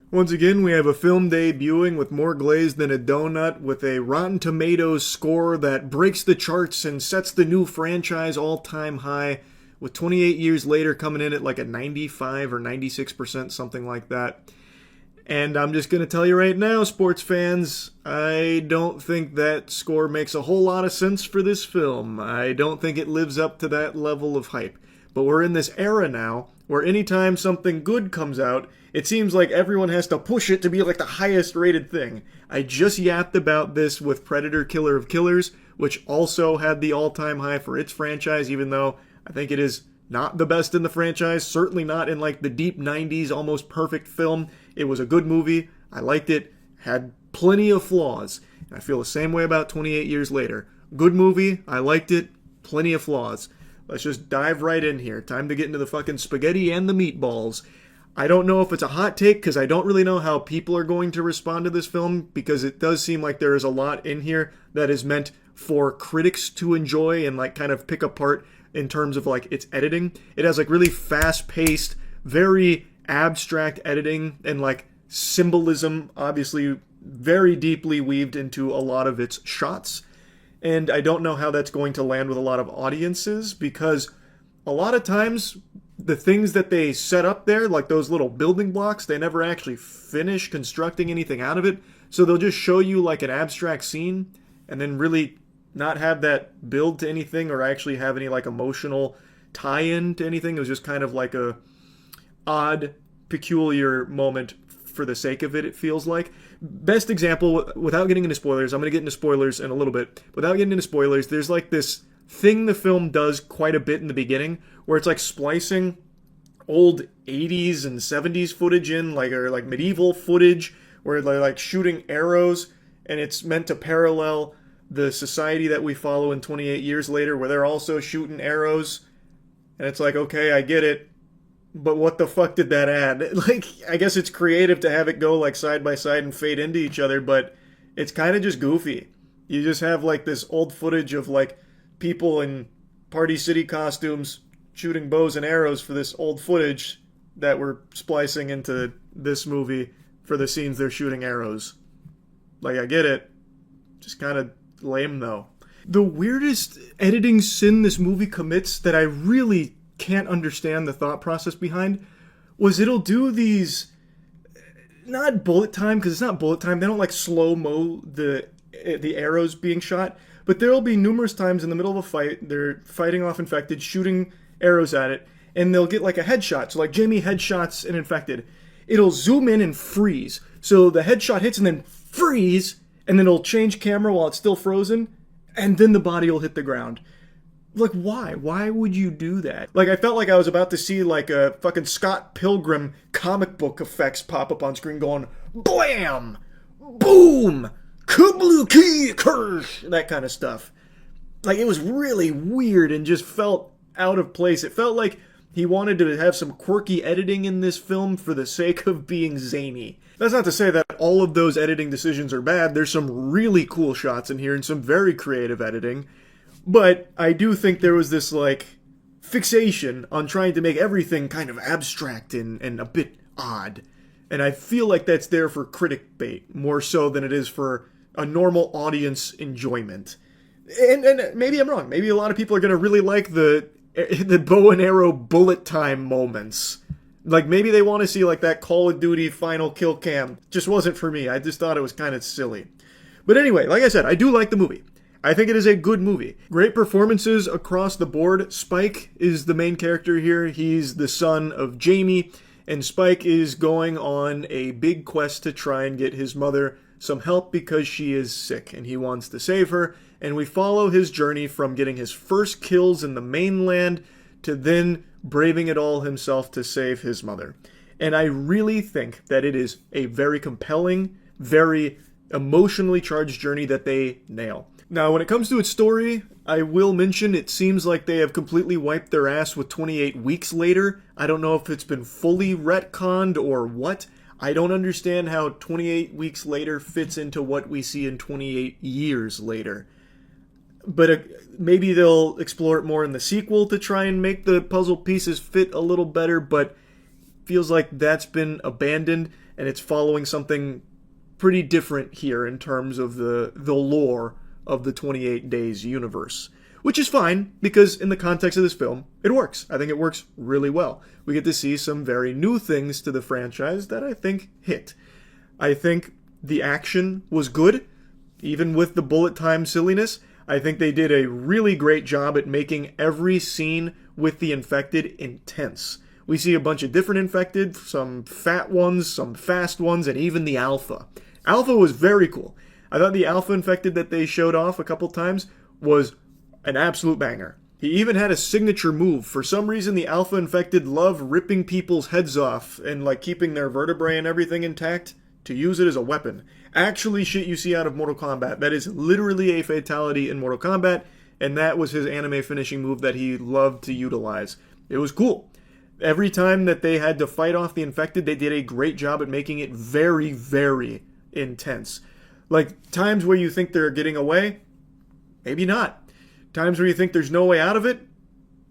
Once again, we have a film debuting with more glaze than a donut, with a Rotten Tomatoes score that breaks the charts and sets the new franchise all-time high, with 28 years later coming in at like a 95 or 96%, something like that. And I'm just going to tell you right now, sports fans, I don't think that score makes a whole lot of sense for this film. I don't think it lives up to that level of hype. But we're in this era now where anytime something good comes out, it seems like everyone has to push it to be like the highest rated thing. I just yapped about this with Predator Killer of Killers, which also had the all-time high for its franchise, even though I think it is not the best in the franchise, certainly not in like the deep 90s, almost perfect film. It was a good movie. I liked it. Had plenty of flaws. And I feel the same way about 28 years later. Good movie. I liked it. Plenty of flaws. Let's just dive right in here. Time to get into the fucking spaghetti and the meatballs. I don't know if it's a hot take because I don't really know how people are going to respond to this film, because it does seem like there is a lot in here that is meant for critics to enjoy and like kind of pick apart in terms of like its editing. It has like really fast-paced, very abstract editing and like symbolism, obviously very deeply weaved into a lot of its shots. And I don't know how that's going to land with a lot of audiences, because a lot of times the things that they set up there, like those little building blocks, they never actually finish constructing anything out of it. So they'll just show you like an abstract scene and then really not have that build to anything or actually have any like emotional tie-in to anything. It was just kind of like a odd, peculiar moment for the sake of it, it feels like. Best example, without getting into spoilers, I'm going to get into spoilers in a little bit. Without getting into spoilers, there's like this thing the film does quite a bit in the beginning where it's like splicing old 80s and 70s footage in, like, or like medieval footage where they're like shooting arrows, and it's meant to parallel the society that we follow in 28 years later where they're also shooting arrows. And it's like, okay, I get it, but what the fuck did that add? Like, I guess it's creative to have it go like side by side and fade into each other, but it's kind of just goofy. You just have like this old footage of like people in Party City costumes shooting bows and arrows for this old footage that we're splicing into this movie for the scenes they're shooting arrows. Like, I get it. Just kind of lame though. The weirdest editing sin this movie commits that I really can't understand the thought process behind was it'll do these, not bullet time, because it's not bullet time, they don't like slow-mo the arrows being shot, but there'll be numerous times in the middle of a fight, they're fighting off infected, shooting arrows at it, and they'll get like a headshot. So like Jamie headshots an infected, it'll zoom in and freeze, so the headshot hits and then freeze, and then it'll change camera while it's still frozen, and then the body will hit the ground. Like, why? Why would you do that? Like, I felt like I was about to see, like, a fucking Scott Pilgrim comic book effects pop up on screen going, BLAM! Boom! Kablookie Kirsch! That kind of stuff. Like, it was really weird and just felt out of place. It felt like he wanted to have some quirky editing in this film for the sake of being zany. That's not to say that all of those editing decisions are bad. There's some really cool shots in here and some very creative editing. But I do think there was this, like, fixation on trying to make everything kind of abstract and a bit odd. And I feel like that's there for critic bait, more so than it is for a normal audience enjoyment. And maybe I'm wrong. Maybe a lot of people are going to really like the bow and arrow bullet time moments. Like, maybe they want to see, like, that Call of Duty final kill cam. Just wasn't for me. I just thought it was kind of silly. But anyway, like I said, I do like the movie. I think it is a good movie. Great performances across the board. Spike is the main character here. He's the son of Jamie, and Spike is going on a big quest to try and get his mother some help because she is sick, and he wants to save her. And we follow his journey from getting his first kills in the mainland to then braving it all himself to save his mother. And I really think that it is a very compelling, very emotionally charged journey that they nail. Now, when it comes to its story, I will mention it seems like they have completely wiped their ass with 28 weeks later. I don't know if it's been fully retconned or what. I don't understand how 28 weeks later fits into what we see in 28 years later. But maybe they'll explore it more in the sequel to try and make the puzzle pieces fit a little better, but feels like that's been abandoned. and it's following something pretty different here in terms of the lore of the 28 Days universe. Which is fine, because in the context of this film, it works. I think it works really well. We get to see some very new things to the franchise that I think hit. I think the action was good, even with the bullet time silliness. I think they did a really great job at making every scene with the infected intense. We see a bunch of different infected, some fat ones, some fast ones, and even the alpha. Alpha was very cool. I thought the alpha infected that they showed off a couple times was an absolute banger. He even had a signature move. For some reason, the alpha infected love ripping people's heads off and like keeping their vertebrae and everything intact to use it as a weapon. Actually shit you see out of Mortal Kombat. That is literally a fatality in Mortal Kombat, and that was his anime finishing move that he loved to utilize. It was cool. Every time that they had to fight off the infected, they did a great job at making it very, very intense. Like, times where you think they're getting away, maybe not. Times where you think there's no way out of it,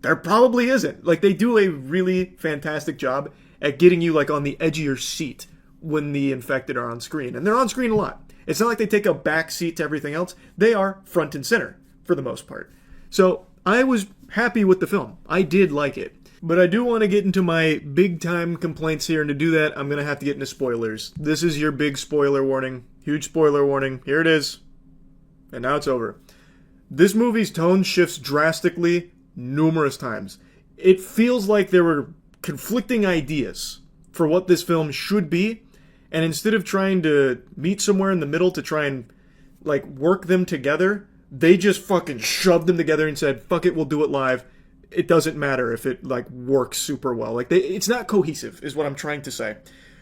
there probably isn't. Like, they do a really fantastic job at getting you, like, on the edge of your seat when the infected are on screen. And they're on screen a lot. It's not like they take a back seat to everything else. They are front and center, for the most part. So, I was happy with the film. I did like it. But I do want to get into my big-time complaints here, and to do that, I'm going to have to get into spoilers. This is your big spoiler warning. Huge spoiler warning. Here it is. And now it's over. This movie's tone shifts drastically numerous times. It feels like there were conflicting ideas for what this film should be, and instead of trying to meet somewhere in the middle to try and, like, work them together, they just fucking shoved them together and said, fuck it, we'll do it live. It doesn't matter if it, like, works super well. Like, it's not cohesive, is what I'm trying to say.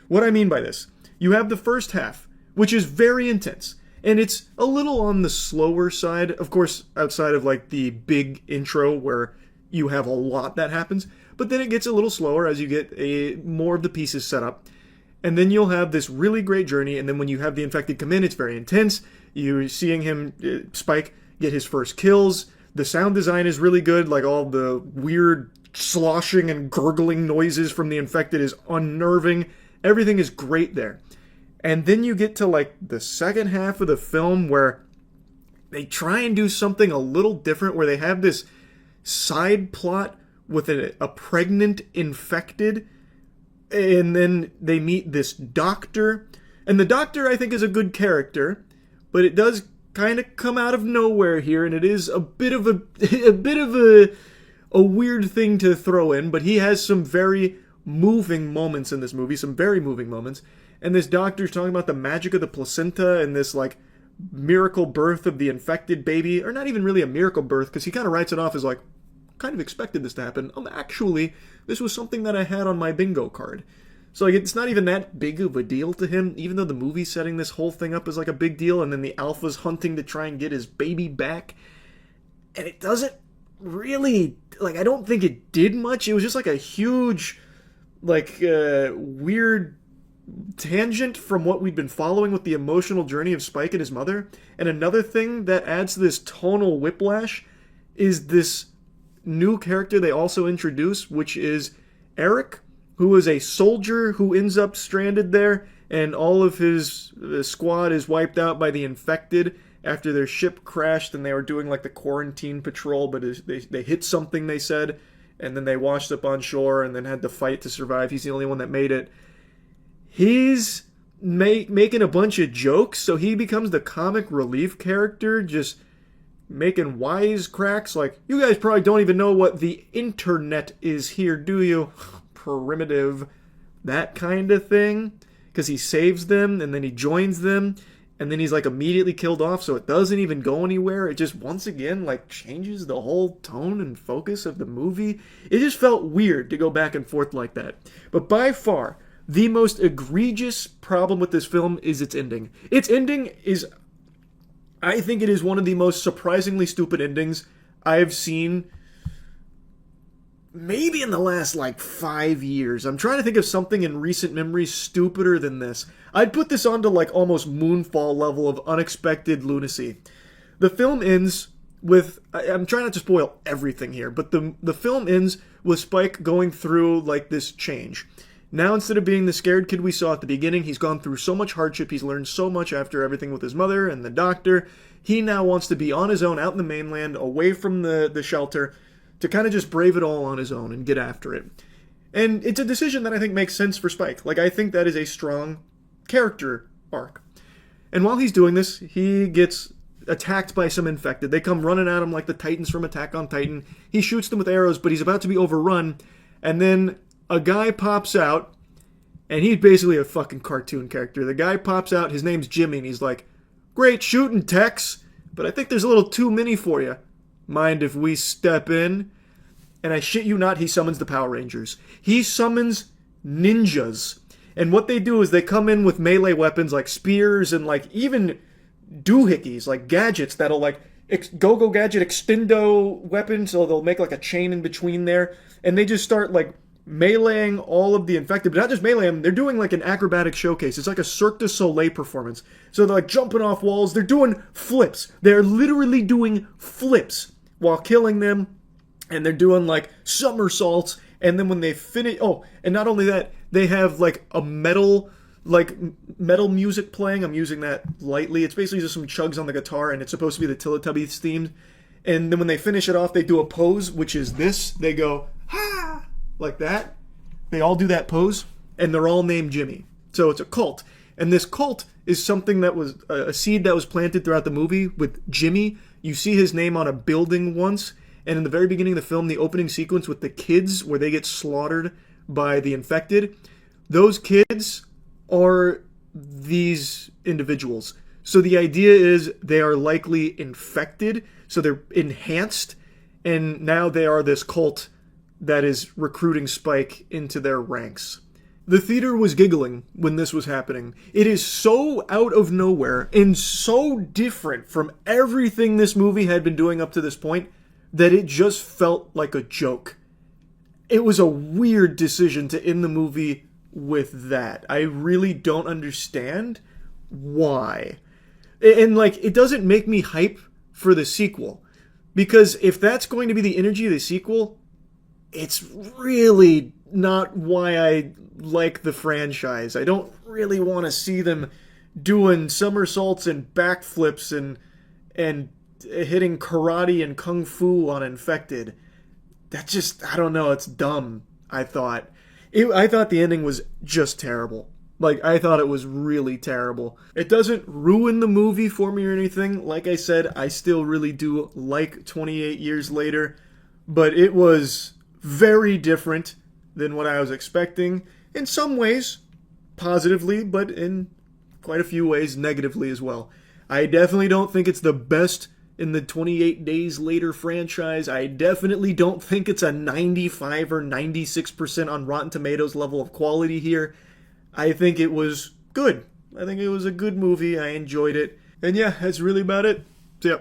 What I mean by this, you have the first half, which is very intense. And it's a little on the slower side, of course, outside of, like, the big intro where you have a lot that happens. But then it gets a little slower as you get more of the pieces set up. And then you'll have this really great journey, and then when you have the infected come in, it's very intense. You're seeing him, Spike, get his first kills. The sound design is really good, like all the weird sloshing and gurgling noises from the infected is unnerving. Everything is great there. And then you get to, like, the second half of the film where they try and do something a little different, where they have this side plot with a pregnant infected, and then they meet this doctor. And the doctor, I think, is a good character, but it does kind of come out of nowhere here, and it is a bit of a weird thing to throw in, but he has some very moving moments in this movie, some very moving moments. And this doctor's talking about the magic of the placenta and this, like, miracle birth of the infected baby. Or not even really a miracle birth, because he kind of writes it off as, like, kind of expected this to happen. Actually, this was something that I had on my bingo card. So, like, it's not even that big of a deal to him, even though the movie's setting this whole thing up as, like, a big deal, and then the alpha's hunting to try and get his baby back. And it doesn't really, like, I don't think it did much. It was just, like, a huge, like, weird tangent from what we've been following with the emotional journey of Spike and his mother. And another thing that adds to this tonal whiplash is this new character they also introduce, which is Eric, who is a soldier who ends up stranded there, and all of his squad is wiped out by the infected after their ship crashed, and they were doing, like, the quarantine patrol, but they hit something, they said, and then they washed up on shore and then had to fight to survive. He's the only one that made it. He's making a bunch of jokes, so he becomes the comic relief character, just making wisecracks like, you guys probably don't even know what the internet is here, do you? Primitive. That kind of thing. Because he saves them, and then he joins them, and then he's, like, immediately killed off, so it doesn't even go anywhere. It just, once again, like, changes the whole tone and focus of the movie. It just felt weird to go back and forth like that. But by far, the most egregious problem with this film is its ending. Its ending is, I think it is one of the most surprisingly stupid endings I've seen maybe in the last, like, 5 years. I'm trying to think of something in recent memory stupider than this. I'd put this onto, like, almost Moonfall level of unexpected lunacy. The film ends with, I'm trying not to spoil everything here, but the film ends with Spike going through, like, this change. Now, instead of being the scared kid we saw at the beginning, he's gone through so much hardship, he's learned so much after everything with his mother and the doctor. He now wants to be on his own out in the mainland, away from the shelter, to kind of just brave it all on his own and get after it. And it's a decision that I think makes sense for Spike. Like, I think that is a strong character arc. And while he's doing this, he gets attacked by some infected. They come running at him like the Titans from Attack on Titan. He shoots them with arrows, but he's about to be overrun. And then a guy pops out, and he's basically a fucking cartoon character. The guy pops out, his name's Jimmy, and he's like, "Great shooting, Tex, but I think there's a little too many for you. Mind if we step in?" And I shit you not, he summons the Power Rangers. He summons ninjas. And what they do is they come in with melee weapons like spears and like even doohickeys, like gadgets that'll like go-go gadget extendo weapons, so they'll make like a chain in between there. And they just start like meleeing all of the infected, but not just melee them, they're doing like an acrobatic showcase. It's like a Cirque du Soleil performance. So they're like jumping off walls, they're doing flips. They're literally doing flips while killing them, and they're doing like somersaults, and then when they finish, oh, and not only that, they have like a metal music playing. I'm using that lightly. It's basically just some chugs on the guitar, and it's supposed to be the Teletubbies theme. And then when they finish it off, they do a pose, which is this. They go, "Ha!" like that. They all do that pose, and they're all named Jimmy. So it's a cult. And this cult is something that was a seed that was planted throughout the movie with Jimmy. You see his name on a building once, and in the very beginning of the film, the opening sequence with the kids where they get slaughtered by the infected, those kids are these individuals. So the idea is they are likely infected, so they're enhanced, and now they are this cult that is recruiting Spike into their ranks. The theater was giggling when this was happening. It is so out of nowhere and so different from everything this movie had been doing up to this point that it just felt like a joke. It was a weird decision to end the movie with that. I really don't understand why. And like, it doesn't make me hype for the sequel. Because if that's going to be the energy of the sequel, it's really not why I like the franchise. I don't really want to see them doing somersaults and backflips and hitting karate and kung fu on infected. That just, I don't know, it's dumb, I thought. I thought the ending was just terrible. Like, I thought it was really terrible. It doesn't ruin the movie for me or anything. Like I said, I still really do like 28 Years Later, but it was very different than what I was expecting. In some ways, positively, but in quite a few ways, negatively as well. I definitely don't think it's the best in the 28 Days Later franchise. I definitely don't think it's a 95 or 96% on Rotten Tomatoes level of quality here. I think it was good. I think it was a good movie. I enjoyed it. And yeah, that's really about it. So, yeah.